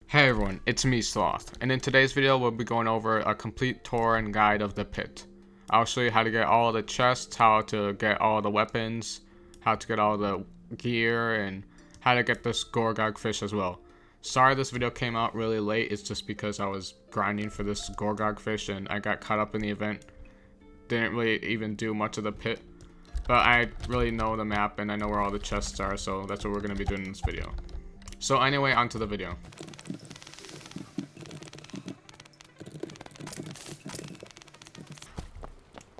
Hey everyone, it's me Sloth, and in today's video we'll be going over a complete tour and guide of the pit. I'll show you how to get all the chests, how to get all the weapons, how to get all the gear, and how to get this Gorgog fish as well. Sorry this video came out really late, it's just because I was grinding for this Gorgog fish and I got caught up in the event. Didn't really even do much of the pit, but I really know the map and I know where all the chests are, so that's what we're going to be doing in this video. So anyway, onto the video.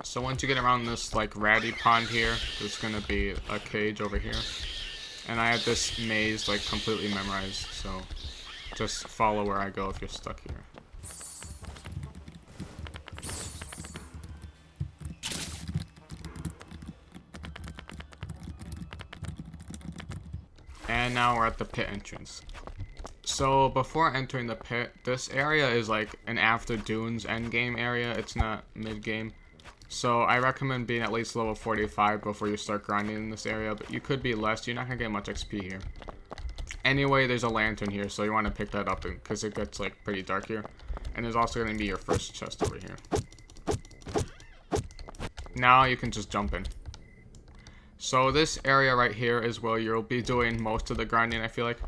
So once you get around this like ratty pond here, there's gonna be a cage over here. And I have this maze like completely memorized, so just follow where I go if you're stuck here. And now we're at the pit entrance. So before entering the pit, this area is like an after dunes endgame area, it's not mid-game. So I recommend being at least level 45 before you start grinding in this area, but you could be less, you're not going to get much XP here. Anyway, there's a lantern here, so you want to pick that up because it gets like pretty dark here. And there's also going to be your first chest over here. Now you can just jump in. So this area right here is where you'll be doing most of the grinding, I feel like.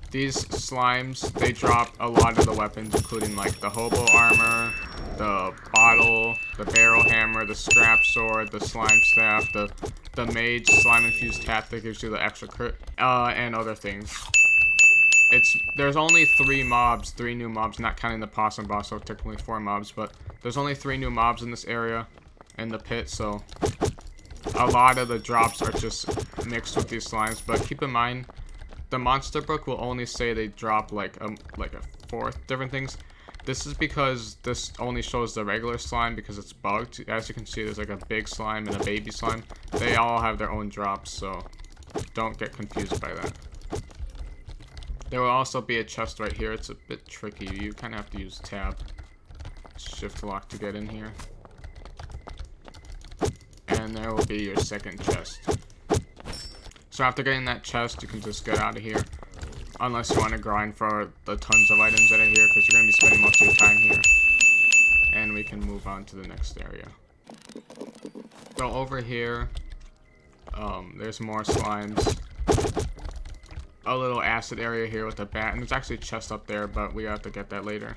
These slimes, they drop a lot of the weapons, including like the hobo armor, the bottle, the barrel hammer, the scrap sword, the slime staff, the mage slime infused hat that gives you the extra crit, and other things. There's only three new mobs, not counting the Possum boss, so technically 4 mobs, but there's only 3 new mobs in this area, in the pit, so a lot of the drops are just mixed with these slimes, but keep in mind, the monster book will only say they drop like a fourth different things. This is because this only shows the regular slime because it's bugged. As you can see, there's like a big slime and a baby slime. They all have their own drops, so don't get confused by that. There will also be a chest right here. It's a bit tricky. You kind of have to use tab, shift lock to get in here. And there will be your second chest. So after getting that chest, you can just get out of here. Unless you want to grind for the tons of items that are here, because you're going to be spending most of your time here. And we can move on to the next area. So over here, there's more slimes. A little acid area here with a bat. And there's actually a chest up there, but we have to get that later.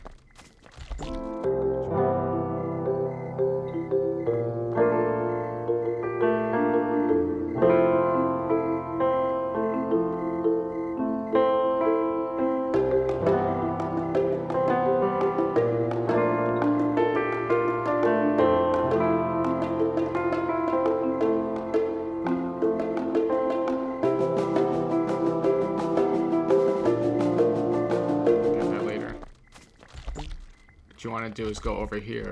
What you want to do is go over here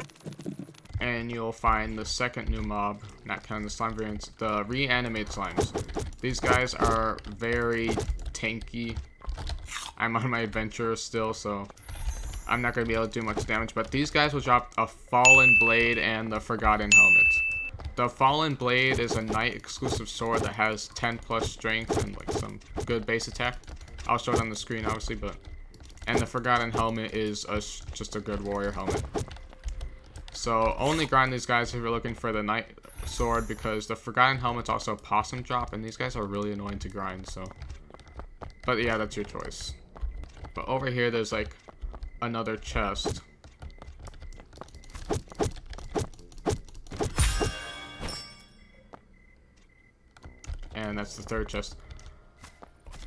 and you'll find the second new mob, not counting the slime variants, the Reanimated slimes. These guys are very tanky. I'm on my adventure still, so I'm not going to be able to do much damage, but these guys will drop a Fallen Blade and the Forgotten Helmet. The Fallen Blade is a knight exclusive sword that has 10 plus strength and like some good base attack. I'll show it on the screen obviously, but and the Forgotten Helmet is just a good warrior helmet. So only grind these guys if you're looking for the Knight Sword, because the Forgotten Helmet's also a Possum drop, and these guys are really annoying to grind, so. But yeah, that's your choice. But over here, there's like another chest. And that's the third chest.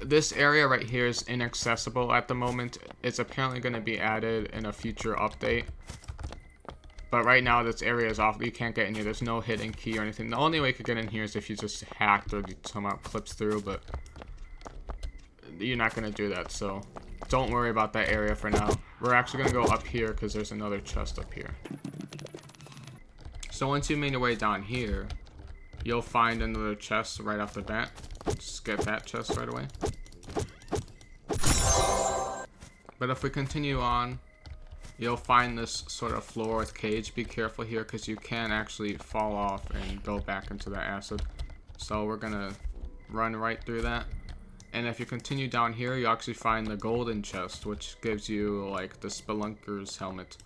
This area right here is inaccessible at the moment. It's apparently going to be added in a future update. But right now this area is off. You can't get in here. There's no hidden key or anything. The only way you could get in here is if you just hacked or you somehow clips through, but you're not going to do that. So don't worry about that area for now. We're actually going to go up here because there's another chest up here. So once you made your way down here, you'll find another chest right off the bat. Just get that chest right away. But if we continue on, you'll find this sort of floor with cage. Be careful here because you can actually fall off and go back into that acid. So we're gonna run right through that. And if you continue down here, you actually find the golden chest, which gives you like the Spelunker's helmet.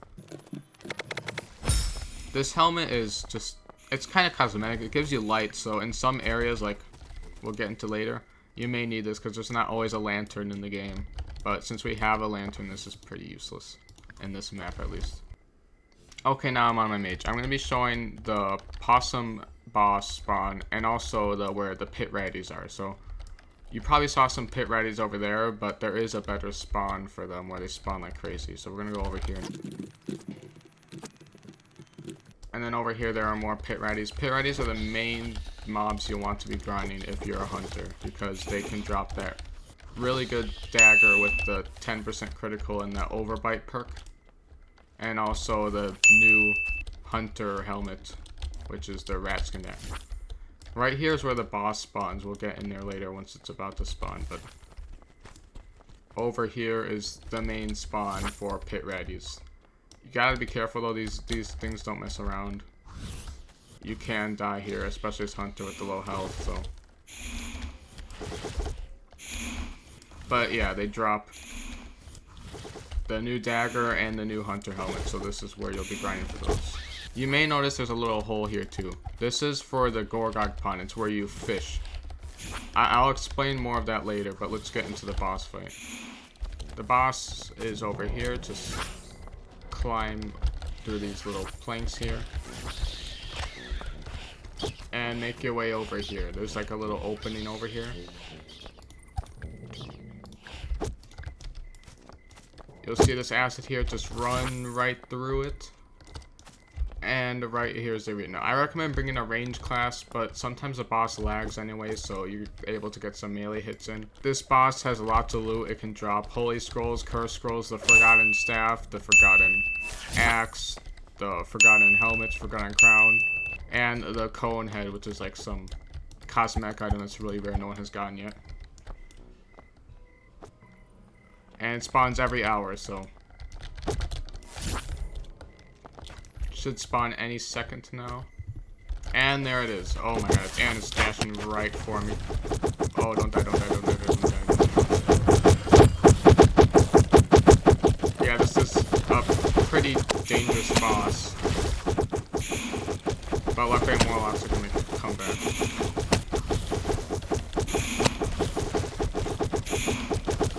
This helmet is just, it's kind of cosmetic. It gives you light, so in some areas, like we'll get into later, you may need this because there's not always a lantern in the game. But since we have a lantern, this is pretty useless. In this map, at least. Okay, now I'm on my mage. I'm going to be showing the Possum boss spawn and also where the pit ratties are. So, you probably saw some pit ratties over there, but there is a better spawn for them where they spawn like crazy. So we're going to go over here. And then over here there are more pit ratties. Pit ratties are the main mobs you want to be grinding if you're a hunter, because they can drop that really good dagger with the 10% critical and the overbite perk. And also the new hunter helmet, which is the rat skin dagger. Right here is where the boss spawns. We'll get in there later once it's about to spawn, but over here is the main spawn for pit ratties. You gotta be careful though, these things don't mess around. You can die here, especially as hunter with the low health, so. But yeah, they drop the new dagger and the new hunter helmet, so this is where you'll be grinding for those. You may notice there's a little hole here too. This is for the Gorgog pond. It's where you fish. I'll explain more of that later, but let's get into the boss fight. The boss is over here. Just climb through these little planks here. And make your way over here. There's like a little opening over here. You'll see this acid here, just run right through it. And right here is the arena. I recommend bringing a range class, but sometimes the boss lags anyway, so you're able to get some melee hits in. This boss has lots of loot. It can drop holy scrolls, curse scrolls, the forgotten staff, the forgotten axe, the forgotten helmets, forgotten crown, and the cone head, which is like some cosmetic item that's really rare, no one has gotten yet. And it spawns every hour, so should spawn any second now. And there it is. Oh my god, and it's dashing right for me. Oh, don't die, don't die, don't die, don't die, don't die. Yeah, this is a pretty dangerous boss. But luckily Warlocks are gonna come back.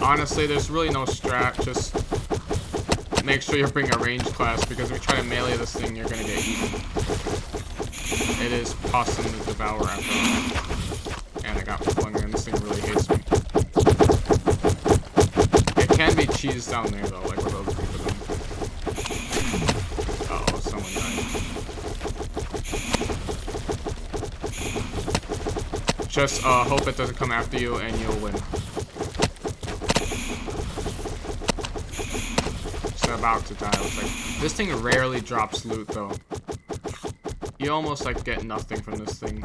Honestly, there's really no strat, just make sure you bring a range class, because if you try to melee this thing, you're gonna get eaten. It is Possum the Devourer after all. And I got flung in, this thing really hates me. It can be cheese down there though, like with other people doing. Uh-oh, someone died. Just hope it doesn't come after you and you'll win. About to die. Like, this thing rarely drops loot though. You almost like get nothing from this thing.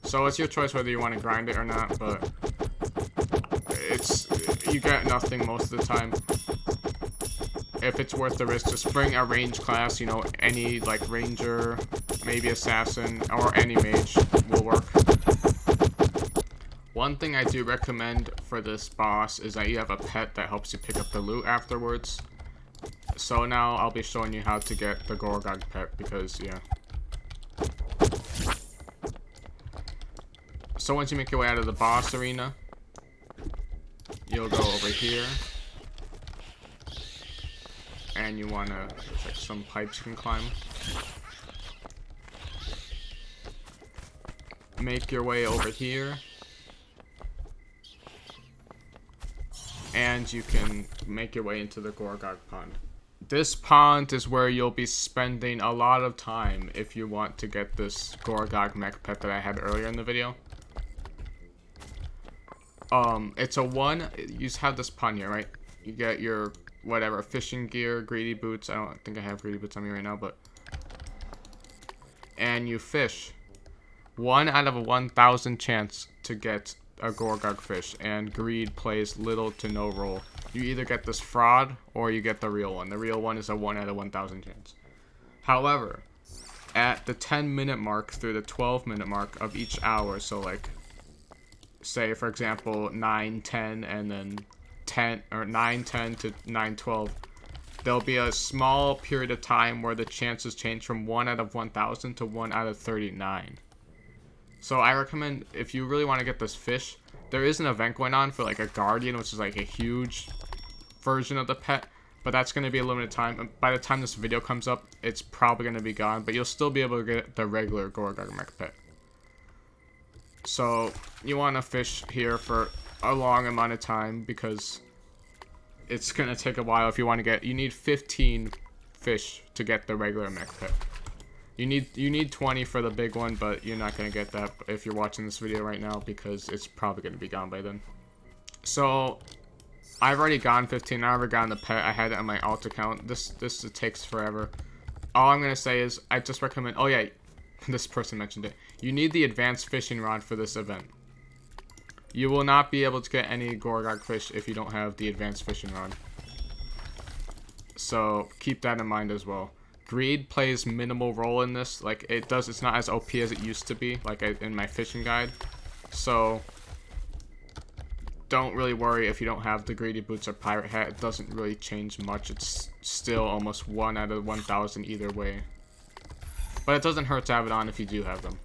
So it's your choice whether you want to grind it or not, but you get nothing most of the time. If it's worth the risk, just bring a range class, you know, any like ranger, maybe assassin, or any mage will work. One thing I do recommend for this boss is that you have a pet that helps you pick up the loot afterwards. So now I'll be showing you how to get the Gorgog pet, because yeah. So once you make your way out of the boss arena, you'll go over here. And you wanna, there's like some pipes you can climb. Make your way over here. And you can make your way into the Gorgog pond. This pond is where you'll be spending a lot of time if you want to get this Gorgog Mech Pet that I had earlier in the video. It's a one, you have this pond here, right? You get your, whatever, fishing gear, greedy boots. I don't think I have greedy boots on me right now, but. And you fish. 1 out of a 1,000 chance to get a Gorgog fish, and greed plays little to no role. You either get this fraud or you get the real one. The real one is a 1 out of 1,000 chance. However, at the 10-minute mark through the 12-minute mark of each hour, so like say for example 9, 10, and then 10 or 9, 10 to 9, 12, there'll be a small period of time where the chances change from 1 out of 1,000 to 1 out of 39. So I recommend, if you really want to get this fish, there is an event going on for like a guardian, which is like a huge version of the pet, but that's going to be a limited time. And by the time this video comes up, it's probably going to be gone, but you'll still be able to get the regular Gorgog Mech Pet. So you want to fish here for a long amount of time because it's going to take a while. If you want to get, you need 15 fish to get the regular Mech Pet. You need 20 for the big one, but you're not going to get that if you're watching this video right now because it's probably going to be gone by then. So I've already gone 15. I already gotten the pet. I had it on my alt account. This takes forever. All I'm going to say is I just recommend, oh yeah, this person mentioned it. You need the advanced fishing rod for this event. You will not be able to get any Gorgog fish if you don't have the advanced fishing rod. So keep that in mind as well. Greed plays minimal role in this. Like it's not as OP as it used to be, like in my fishing guide. So don't really worry if you don't have the greedy boots or pirate hat. It doesn't really change much. It's still almost 1 out of 1,000 either way. But it doesn't hurt to have it on if you do have them.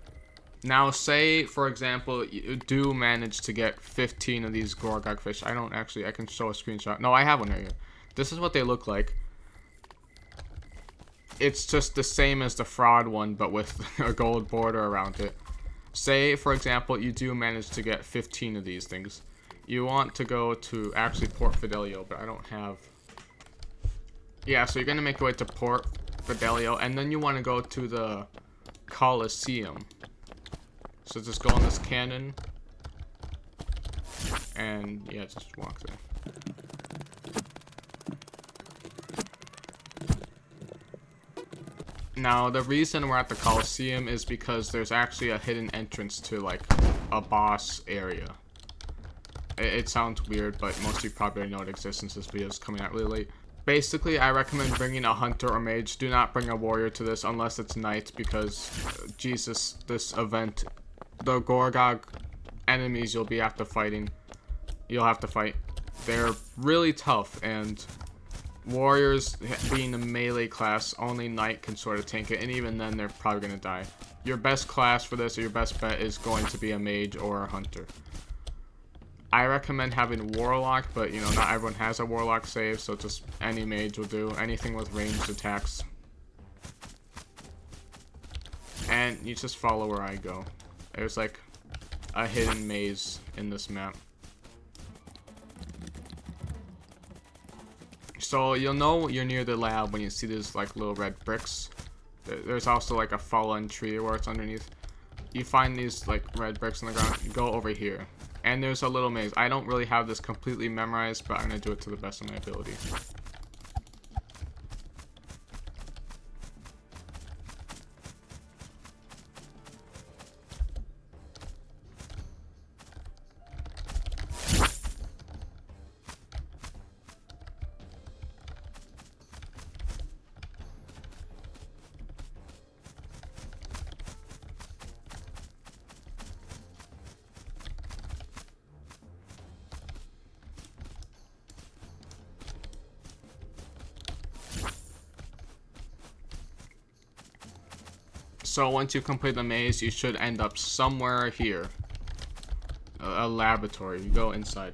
Now say, for example, you do manage to get 15 of these Gorgog fish. I can show a screenshot. No, I have one right here. This is what they look like. It's just the same as the fraud one, but with a gold border around it. Say, for example, you do manage to get 15 of these things. You want to go to, actually, Port Fidelio, but I don't have... Yeah, so you're going to make your way to Port Fidelio, and then you want to go to the Coliseum. So just go on this cannon, and yeah, just walk there. Now, the reason we're at the Coliseum is because there's actually a hidden entrance to, like, a boss area. It sounds weird, but most of you probably already know it exists since this video is coming out really late. Basically, I recommend bringing a hunter or mage. Do not bring a warrior to this unless it's night, because, Jesus, this event, the Gorgog enemies you'll have to fight, they're really tough, and warriors being a melee class, only knight can sort of tank it, and even then they're probably going to die. Your best class for this, or your best bet, is going to be a mage or a hunter. I recommend having warlock, but you know, not everyone has a warlock save, so just any mage will do. Anything with ranged attacks. And you just follow where I go. There's like a hidden maze in this map. So you'll know you're near the lab when you see these like little red bricks. There's also like a fallen tree where it's underneath. You find these like red bricks on the ground, you go over here. And there's a little maze. I don't really have this completely memorized, but I'm going to do it to the best of my ability. So once you complete the maze, you should end up somewhere here. A laboratory. You go inside.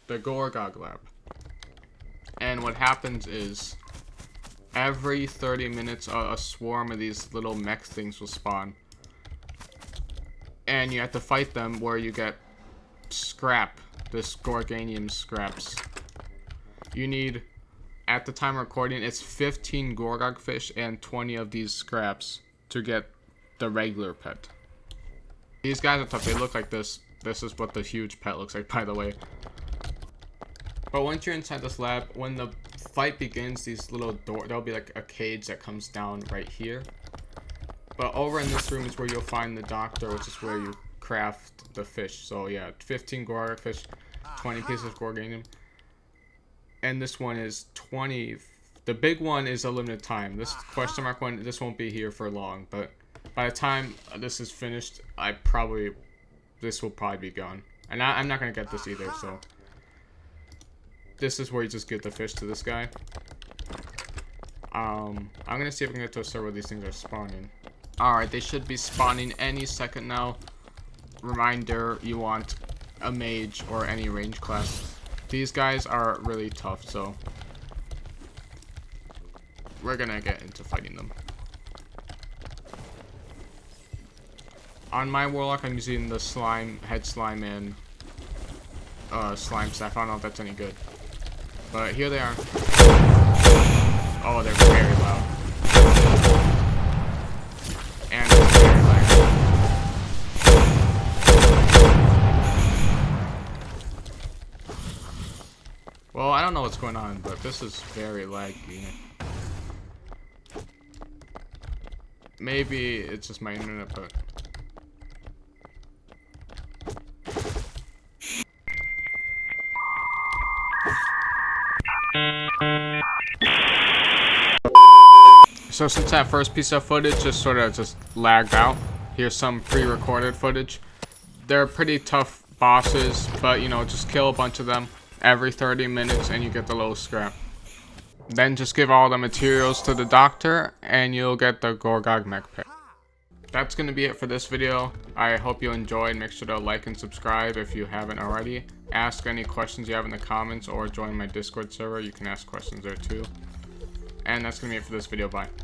The Gorgog lab. And what happens is, every 30 minutes, a swarm of these little mech things will spawn. And you have to fight them where you get scrap. This Gorganium scraps. You need, at the time of recording, it's 15 Gorgog fish and 20 of these scraps to get the regular pet. These guys are tough. They look like this. This is what the huge pet looks like, by the way. But once you're inside this lab, when the fight begins, these little doors, there'll be like a cage that comes down right here. But over in this room is where you'll find the doctor, which is where you craft the fish. So yeah, 15 Gorgog fish, 20 pieces of Gorganium. And this one is 20. The big one is a limited time. This question mark one, this won't be here for long, but by the time this is finished, this will probably be gone. And I'm not gonna get this either, so. This is where you just give the fish to this guy. I'm gonna see if I can get to a server where these things are spawning. Alright, they should be spawning any second now. Reminder, you want a mage or any range class. These guys are really tough, so we're gonna get into fighting them. On my warlock, I'm using the slime, head slime, and slime staff. I don't know if that's any good, but here they are. Oh, they're very loud. And they're very laggy. Well, I don't know what's going on, but this is very laggy. Maybe it's just my internet, but... So since that first piece of footage just sort of just lagged out, here's some pre-recorded footage. They're pretty tough bosses, but you know, just kill a bunch of them every 30 minutes and you get the low scrap. Then just give all the materials to the doctor and you'll get the Gorgog Mech Pet. That's going to be it for this video. I hope you enjoyed. Make sure to like and subscribe if you haven't already. Ask any questions you have in the comments or join my Discord server. You can ask questions there too. And that's going to be it for this video. Bye.